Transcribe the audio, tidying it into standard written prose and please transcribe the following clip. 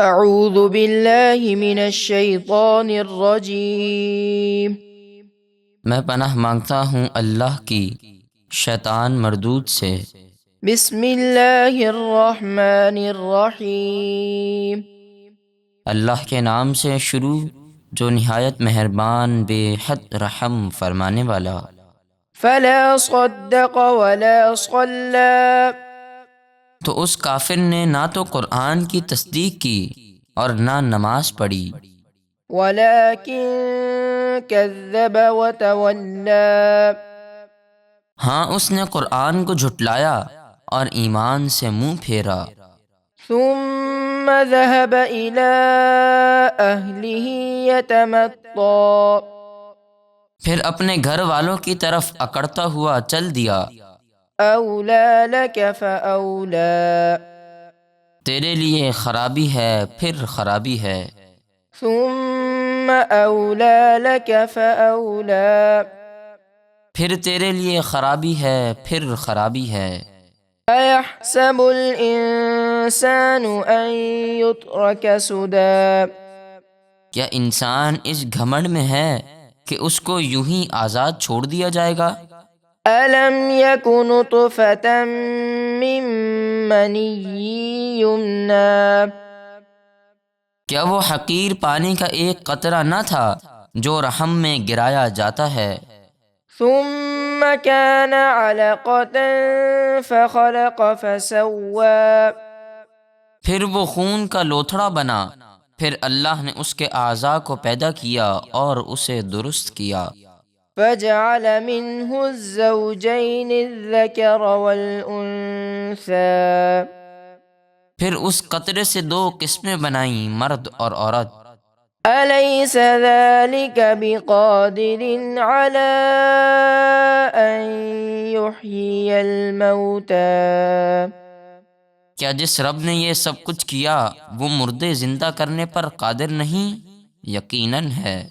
اعوذ باللہ من الشیطان الرجیم۔ میں پناہ مانگتا ہوں اللہ کی شیطان مردود سے۔ بسم اللہ الرحمن الرحیم۔ اللہ کے نام سے شروع جو نہایت مہربان بے حد رحم فرمانے والا۔ فلا صدق ولا صلی، تو اس کافر نے نہ تو قرآن کی تصدیق کی اور نہ نماز پڑھی، ولكن كذب وتولى، ہاں اس نے قرآن کو جھٹلایا اور ایمان سے منہ پھیرا۔ ثم ذهب إلى أهله يتمطى، پھر اپنے گھر والوں کی طرف اکڑتا ہوا چل دیا۔ أولى لك فأولى، تیرے لیے خرابی ہے پھر خرابی ہے۔ ثم أولى لك فأولى، پھر تیرے لیے خرابی ہے پھر خرابی ہے۔ أيحسب الإنسان أن يترك سدى، کیا انسان اس گھمنڈ میں ہے کہ اس کو یوں ہی آزاد چھوڑ دیا جائے گا؟ ألم يك نطفة من مني يمنى، کیا وہ حقیر پانی کا ایک قطرہ نہ تھا جو رحم میں گرایا جاتا ہے؟ ثم كان علقة فخلق فسوى، پھر وہ خون کا لوتھڑا بنا، پھر اللہ نے اس کے اعضاء کو پیدا کیا اور اسے درست کیا۔ فجعل منه الزوجين الذكر والأنثى، پھر اس قطرے سے دو قسمیں بنائیں، مرد اور عورت۔ أليس ذلك بقادر على أن يحيي الموتى، کیا جس رب نے یہ سب کچھ کیا وہ مردے زندہ کرنے پر قادر نہیں؟ یقیناً ہے۔